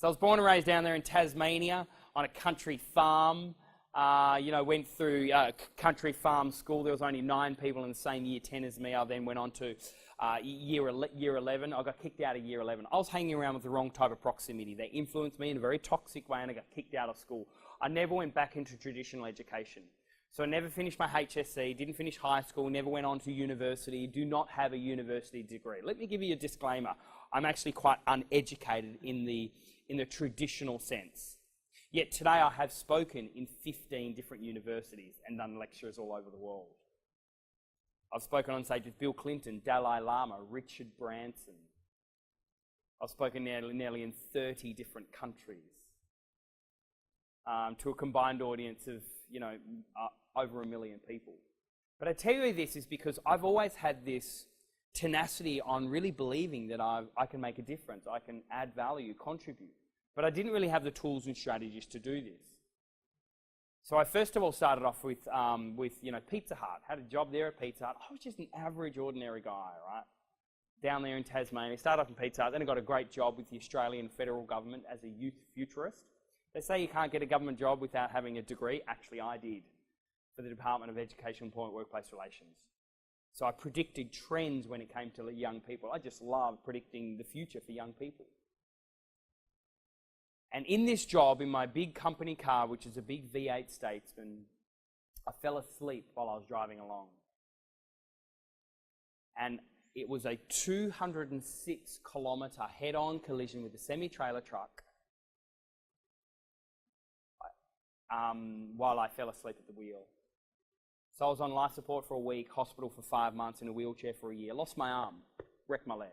So I was born and raised down there in Tasmania on a country farm. Went through country farm school. There was only 9 people in the same year 10 as me. I then went on to year 11. I got kicked out of year 11. I was hanging around with the wrong type of proximity. They influenced me in a very toxic way and I got kicked out of school. I never went back into traditional education. So I never finished my HSC, didn't finish high school, never went on to university, do not have a university degree. Let me give you a disclaimer. I'm actually quite uneducated in the traditional sense. Yet today I have spoken in 15 different universities and done lectures all over the world. I've spoken on stage with Bill Clinton, Dalai Lama, Richard Branson. I've spoken nearly in 30 different countries to a combined audience of, over 1 million people. But I tell you this is because I've always had this tenacity on really believing that I can make a difference, I can add value, contribute. But I didn't really have the tools and strategies to do this. So I first of all started off with Pizza Hut. Had a job there at Pizza Hut. I was just an average, ordinary guy, right? Down there in Tasmania. Started off in Pizza Hut. Then I got a great job with the Australian federal government as a youth futurist. They say you can't get a government job without having a degree. Actually, I did for the Department of Education, Employment, Workplace Relations. So I predicted trends when it came to young people. I just love predicting the future for young people. And in this job, in my big company car, which is a big V8 Statesman, I fell asleep while I was driving along. And it was a 206-kilometre head-on collision with a semi-trailer truck while I fell asleep at the wheel. So I was on life support for a week, hospital for 5 months, in a wheelchair for a year, lost my arm, wrecked my leg.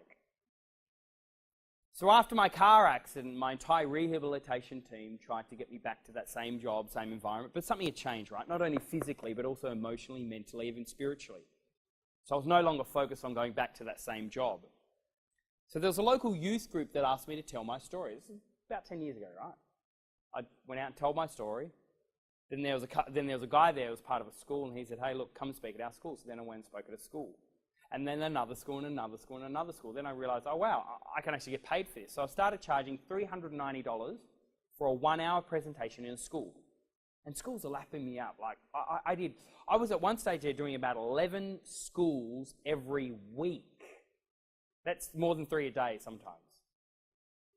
So after my car accident, my entire rehabilitation team tried to get me back to that same job, same environment, but something had changed, right? Not only physically, but also emotionally, mentally, even spiritually. So I was no longer focused on going back to that same job. So there was a local youth group that asked me to tell my story. This is about 10 years ago, right? I went out and told my story. Then there was a guy there who was part of a school, and he said, hey, look, come speak at our school. So then I went and spoke at a school. And then another school and another school and another school. Then I realised, oh, wow, I can actually get paid for this. So I started charging $390 for a 1-hour presentation in a school. And schools are lapping me up. Like, I was at one stage there doing about 11 schools every week. That's more than 3 a day sometimes.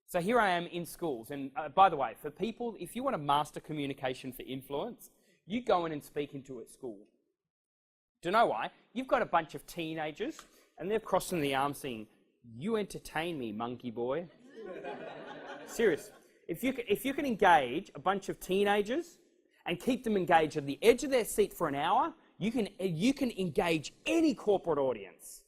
So here I am in schools. And by the way, for people, if you want to master communication for influence, you go in and speak into a school. Do you know why? You've got a bunch of teenagers, and they're crossing the arms saying, you entertain me, monkey boy. Serious. If you can engage a bunch of teenagers and keep them engaged at the edge of their seat for an hour, you can engage any corporate audience.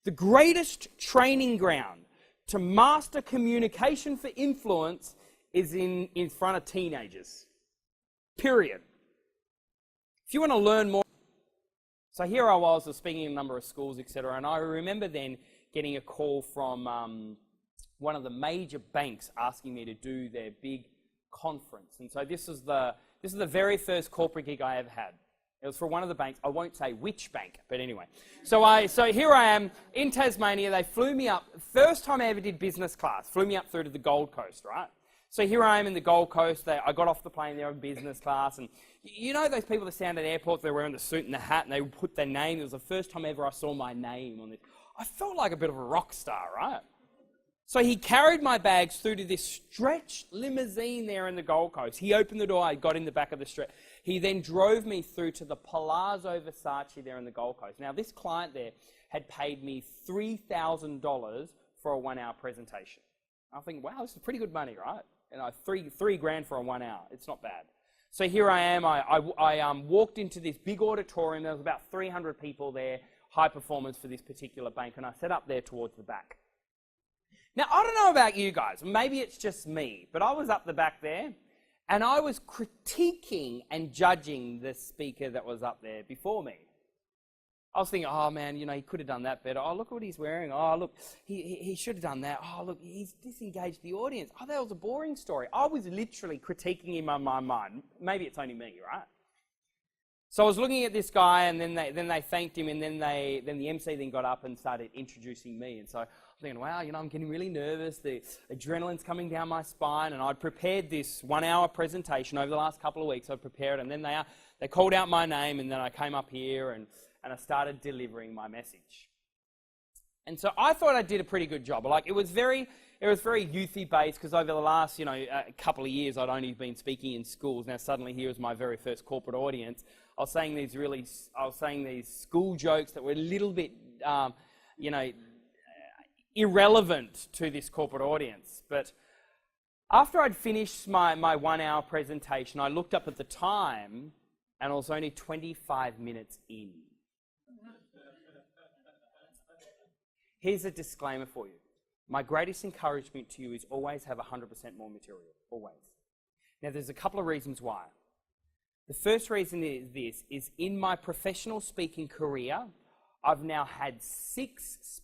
The greatest training ground to master communication for influence is in front of teenagers. Period. If you want to learn more. So here I was speaking in a number of schools, etc. And I remember then getting a call from one of the major banks asking me to do their big conference. And so this is the very first corporate gig I ever had. It was for one of the banks. I won't say which bank, but anyway. So here I am in Tasmania. They flew me up. First time I ever did business class. Flew me up through to the Gold Coast, right? So here I am in the Gold Coast. I got off the plane there in business class. And you know those people that stand at airports, they're wearing the suit and the hat, and they put their name. It was the first time ever I saw my name on it. I felt like a bit of a rock star, right? So he carried my bags through to this stretch limousine there in the Gold Coast. He opened the door. I got in the back of the stretch. He then drove me through to the Palazzo Versace there in the Gold Coast. Now, this client there had paid me $3,000 for a 1-hour presentation. I think, wow, this is pretty good money, right? And $3 grand for a 1 hour. It's not bad. So here I am. I walked into this big auditorium. There was about 300 people there, high performance for this particular bank, and I sat up there towards the back. Now, I don't know about you guys. Maybe it's just me, but I was up the back there, and I was critiquing and judging the speaker that was up there before me. I was thinking, oh man, he could have done that better. Oh, look what he's wearing. Oh, look, he should have done that. Oh, look, he's disengaged the audience. Oh, that was a boring story. I was literally critiquing him on my mind. Maybe it's only me, right? So I was looking at this guy, and then they thanked him, and then the MC then got up and started introducing me. And so I'm thinking, wow, I'm getting really nervous. The adrenaline's coming down my spine, and I'd prepared this 1-hour presentation over the last couple of weeks. I'd prepared, and then they called out my name, and then I came up here and I started delivering my message. And so I thought I did a pretty good job. Like, it was very youthy based, because over the last couple of years I'd only been speaking in schools. Now suddenly here was my very first corporate audience. I was saying these school jokes that were a little bit irrelevant to this corporate audience. But after I'd finished my 1-hour presentation, I looked up at the time, and I was only 25 minutes in. Here's a disclaimer for you. My greatest encouragement to you is always have 100% more material, always. Now, there's a couple of reasons why. The first reason is in my professional speaking career, I've now had 6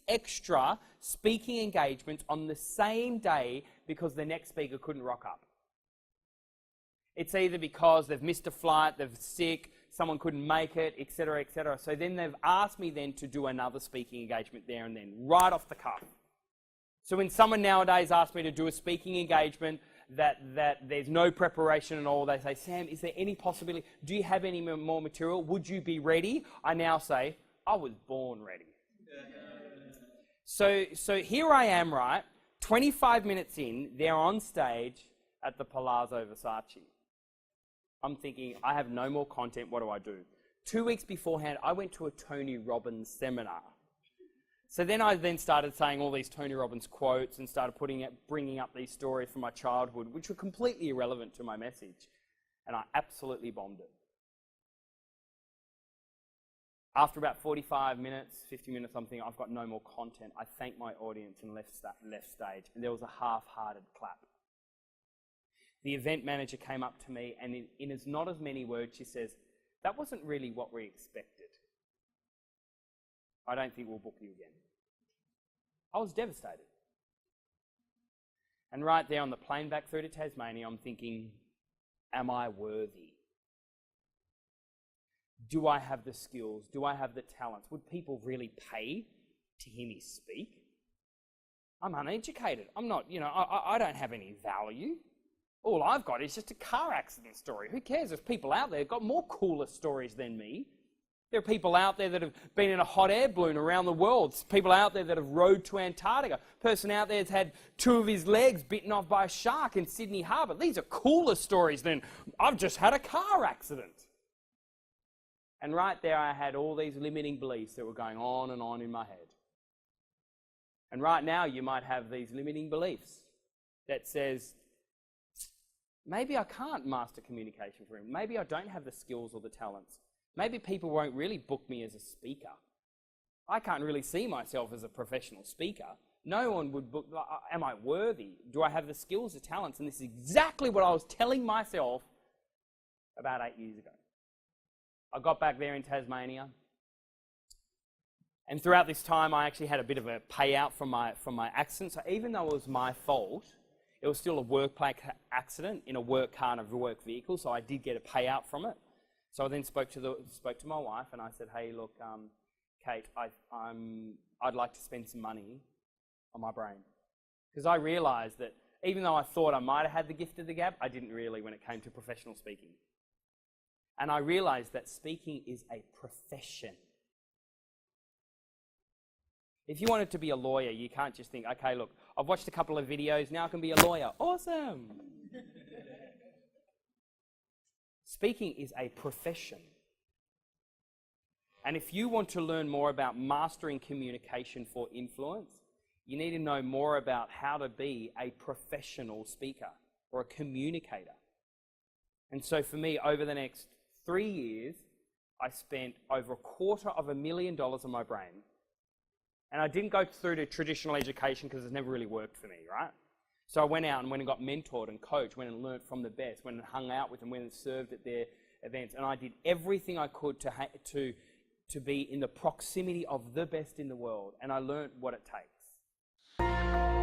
extra speaking engagements on the same day because the next speaker couldn't rock up. It's either because they've missed a flight, they're sick, someone couldn't make it, etc., etc. So then they've asked me then to do another speaking engagement there and then, right off the cuff. So when someone nowadays asks me to do a speaking engagement that there's no preparation at all, they say, Sam, is there any possibility? Do you have any more material? Would you be ready? I now say, I was born ready. So here I am, right? 25 minutes in, they're on stage at the Palazzo Versace. I'm thinking, I have no more content, what do I do? 2 weeks beforehand, I went to a Tony Robbins seminar. So then I started saying all these Tony Robbins quotes and started bringing up these stories from my childhood, which were completely irrelevant to my message. And I absolutely bombed it. After about 45 minutes, 50 minutes, I'm thinking, I've got no more content. I thanked my audience and left stage. And there was a half-hearted clap. The event manager came up to me, and in as not as many words, she says, that wasn't really what we expected. I don't think we'll book you again. I was devastated. And right there on the plane back through to Tasmania, I'm thinking, am I worthy? Do I have the skills? Do I have the talents? Would people really pay to hear me speak? I'm uneducated. I'm not, I don't have any value. All I've got is just a car accident story. Who cares? There's people out there who've got more cooler stories than me. There are people out there that have been in a hot air balloon around the world. People out there that have rowed to Antarctica. Person out there that's had 2 of his legs bitten off by a shark in Sydney Harbour. These are cooler stories than I've just had a car accident. And right there I had all these limiting beliefs that were going on and on in my head. And right now you might have these limiting beliefs that says, maybe I can't master communication for him. Maybe I don't have the skills or the talents. Maybe people won't really book me as a speaker. I can't really see myself as a professional speaker. No one would book, am I worthy? Do I have the skills, the talents? And this is exactly what I was telling myself about 8 years ago. I got back there in Tasmania, and throughout this time I actually had a bit of a payout from my accident. So even though it was my fault, it was still a workplace accident in a work car and a work vehicle, so I did get a payout from it. So I then spoke to my wife, and I said, hey, look, Kate, I'd like to spend some money on my brain. Because I realised that even though I thought I might have had the gift of the gab, I didn't really when it came to professional speaking. And I realised that speaking is a profession. If you wanted to be a lawyer, you can't just think, okay, look, I've watched a couple of videos, now I can be a lawyer. Awesome! Speaking is a profession. And if you want to learn more about mastering communication for influence, you need to know more about how to be a professional speaker or a communicator. And so for me, over the next 3 years, I spent over $250,000 on my brain. And I didn't go through to traditional education because it's never really worked for me, right? So I went out and got mentored and coached, went and learnt from the best, went and hung out with them, went and served at their events. And I did everything I could to be in the proximity of the best in the world. And I learnt what it takes.